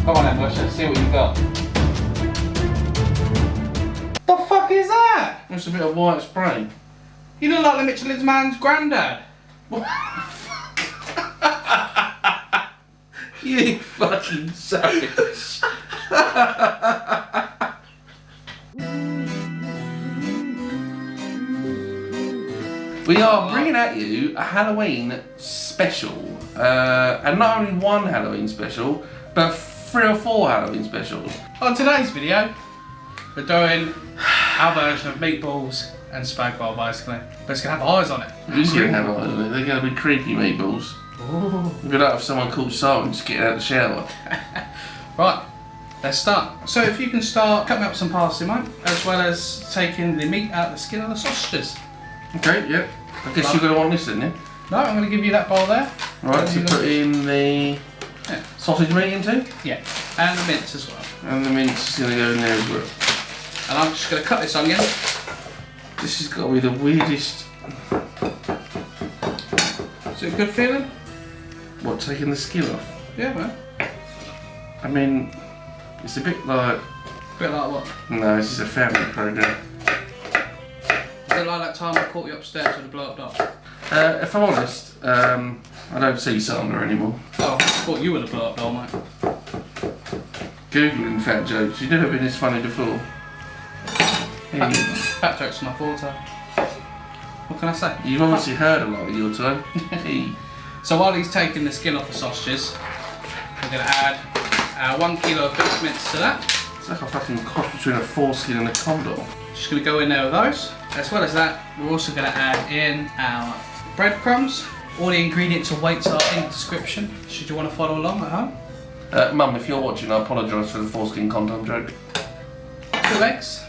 Come on then, Bush, let's see what you've got. The fuck is that? Just a bit of white spray. You look like the Michelin's man's granddad. You fucking savage. We are bringing at you a Halloween special. And not only one Halloween special, but 3 or 4 Halloween specials. On today's video, we're doing our version of meatballs and spag bowl basically. But it's going to have eyes on it. They're going to have eyes on it. They're going to be creepy meatballs. Ooh. You'd be like if someone called Simon just getting out of the shower. Right, let's start. So if you can start cutting up some parsley, mate, as well as taking the meat out of the skin of the sausages. Okay, yep. I guess you're going to want this, isn't it? No, I'm going to give you that bowl there. Right, so put in the sausage meat into? Yeah, and the mince as well. And the mince is going to go in there as well. And I'm just going to cut this onion. This has got to be the weirdest... Is it a good feeling? What, taking the skin off? Yeah, man. I mean, it's a bit like... A bit like what? No, this is a family programme. Is it like that time I caught you upstairs with a blow up dog? If I'm honest, I don't see Sandra anymore. Oh, I thought you were the blow up doll, mate. Googling fat jokes, you've never been this funny before. Fat jokes are my forte. What can I say? You've obviously heard a lot of your time. Hey. So while he's taking the skin off the sausages, we're going to add 1 kilo of beef mince to that. It's like a fucking cross between a foreskin and a condor. Just going to go in there with those. As well as that, we're also going to add in our breadcrumbs. All the ingredients and weights are in the description, should you want to follow along at home. Mum, if you're watching, I apologise for the foreskin condom joke. 2 eggs.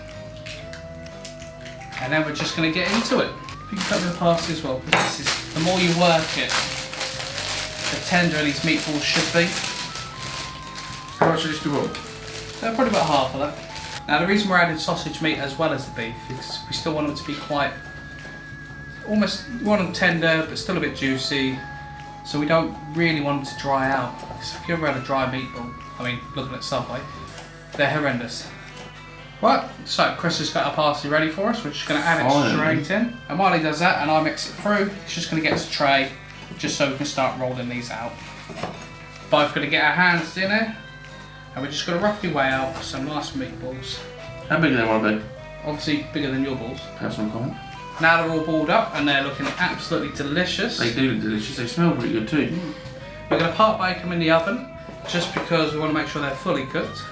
And then we're just going to get into it. If you can cut the parsley as well, because this is, the more you work it, the tenderer these meatballs should be. How much of this do you want? Probably about half of that. Now the reason we're adding sausage meat as well as the beef is we still want them to be quite, almost, we want them tender but still a bit juicy. So we don't really want them to dry out. So if you ever had a dry meatball, I mean looking at Subway, they're horrendous. Right, so Chris has got our parsley ready for us. We're just going to add it straight in. And while he does that and I mix it through, he's just going to get us a tray just so we can start rolling these out. Both going to get our hands in there. And we're just going to roughly weigh out some nice meatballs. How big do they want to be? Obviously bigger than your balls. Personal comment. Now they're all balled up and they're looking absolutely delicious. They do look delicious, they smell pretty good too. We're going to part bake them in the oven just because we want to make sure they're fully cooked.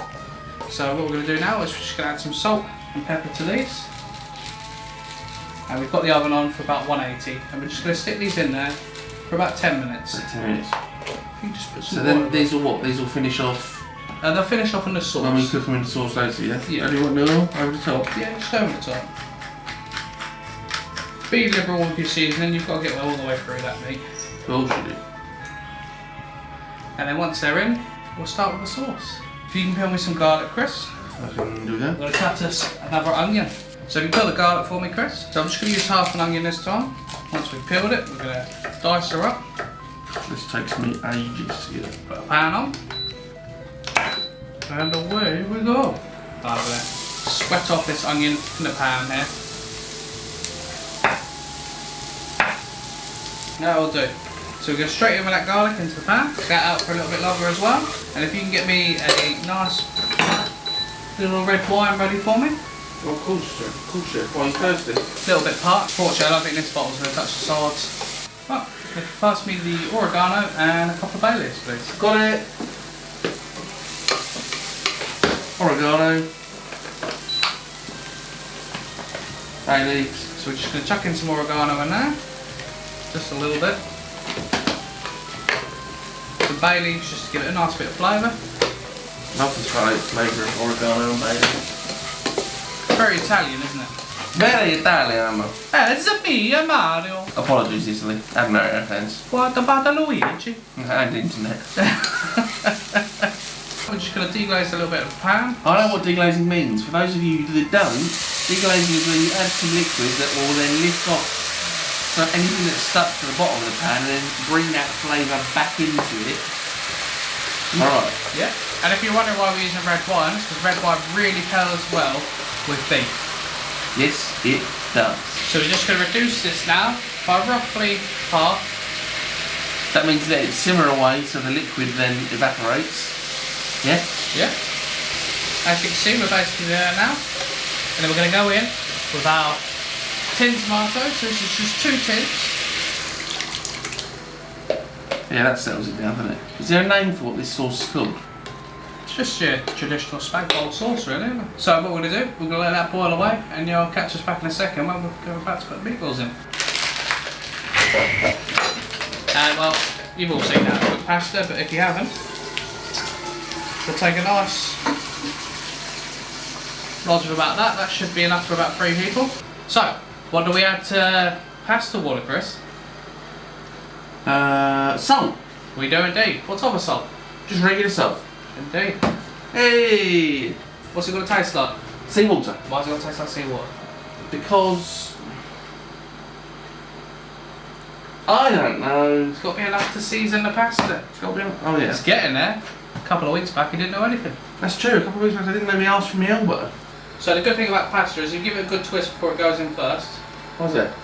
So what we're going to do now is we're just going to add some salt and pepper to these. And we've got the oven on for about 180 and we're just going to stick these in there for about 10 minutes. 10 minutes. You just put some so then water these will what? These will finish off? they'll finish off in the sauce. When we cook them in the sauce later, yeah? Yeah. Only what, no? Over the top? Yeah, just over the top. Be liberal with your seasoning, you've got to get all the way through that meat. Of course you do. And then once they're in, we'll start with the sauce. If you can peel me some garlic, Chris. I can do that. I'm going to cut us another onion. So if you peel the garlic for me, Chris. So I'm just going to use half an onion this time. Once we've peeled it, we're going to dice her up. This takes me ages to get. Put a pan on. And away we go. Over there. Sweat off this onion in the pan here. That'll do. So we go straight in with that garlic into the pan. Cook that out for a little bit longer as well. And if you can get me a nice little red wine ready for me. Well, of course, sir. Of course, sir. Why are you thirsty? A little bit parched. Fortunately, I don't think this bottle's going to touch the sides. Well, if you pass me the oregano and a couple of bay leaves, please. Got it. Oregano. Bay leaves. So we're just going to chuck in some oregano in there. Just a little bit. Some bay leaves just to give it a nice bit of flavour. Love the flavour of oregano and bay leaves. Very Italian, isn't it? Very Italiano. It's me, Mario. Apologies, Italy. I have no offence. What about Luigi? And internet. We're just going to deglaze a little bit of the pan. I know what deglazing means. For those of you that don't, deglazing is when you add some liquid that will then lift off so anything that's stuck to the bottom of the pan and then bring that flavour back into it Alright. Yeah. And if you're wondering why we're using red wine, it's because red wine really pairs well with beef. Yes, it does. So we're just going to reduce this now by roughly half. That means let it simmer away so the liquid then evaporates. Yeah? Yeah. As you can see, we're basically there now. And then we're going to go in with our tin tomatoes. So this is just 2 tins. Yeah, that settles it down, doesn't it? Is there a name for what this sauce is called? It's just your traditional spag bowl sauce, really, isn't it? So what we're going to do, we're going to let that boil away, and you'll catch us back in a second when we're about to put the meatballs in. And well, you've all seen how to cook pasta, but if you haven't, we'll take a nice lodge of about that. That should be enough for about 3 people. So, what do we add to pasta water, Chris? Salt. We do indeed. What type of salt? Just regular salt. Indeed. Hey! What's it going to taste like? Seawater. Why is it going to taste like seawater? Because... I don't know. It's got to be enough to season the pasta. It's got to be... Oh yeah. It's getting there. A couple of weeks back, you didn't know anything. That's true. A couple of weeks back I didn't know me arse from my elbow. So the good thing about pasta is you give it a good twist before it goes in first. What's that?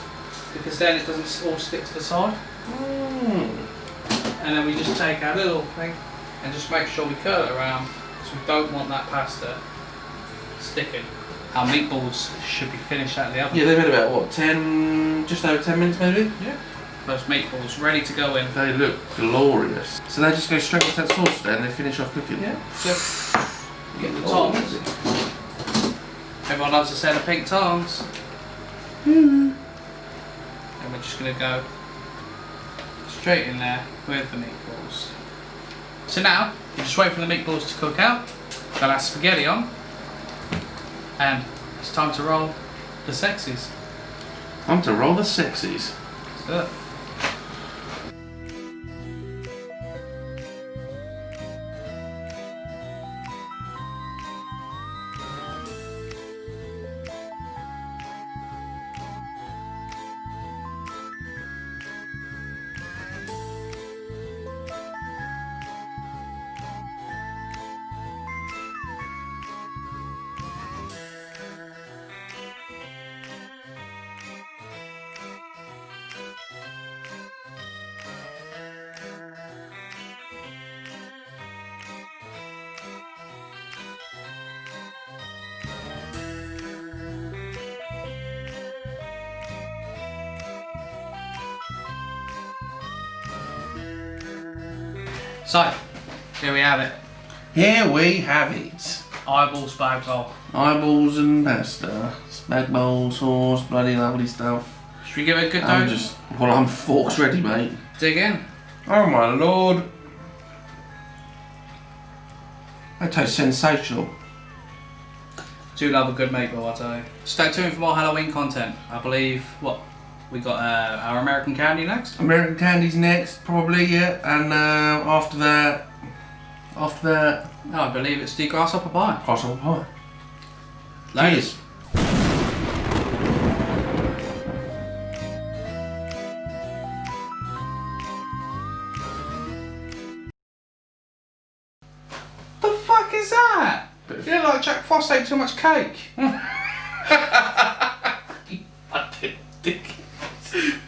Because then it doesn't all stick to the side. Mm. And then we just take our little thing and just make sure we curl it around, because we don't want that pasta sticking. Our meatballs should be finished out of the oven. Yeah, they've had about what, 10, just over 10 minutes maybe? Yeah. Those meatballs ready to go in. They look glorious. So they just go straight into that sauce there and they finish off cooking? Yeah. So get the tongs. Everyone loves a set of pink tongs. And we're just going to go straight in there with the meatballs. So now, you just wait for the meatballs to cook out, got our spaghetti on, and it's time to roll the sexies. Time to roll the sexies. Let's do it. So, here we have it. Here we have it. Eyeballs spag bowl. Eyeballs and pasta. Spag bowl sauce, bloody lovely stuff. Should we give it a good dose? I'm forks ready, mate. Dig in. Oh my lord. That tastes sensational. Do love a good meatball, I tell you. Stay tuned for more Halloween content. I believe, we got our American candy next. American candy's next, probably, yeah. And after that, No, I believe it's the grasshopper pie. grasshopper pie. Ladies. The fuck is that? You look like Jack Frost ate too much cake.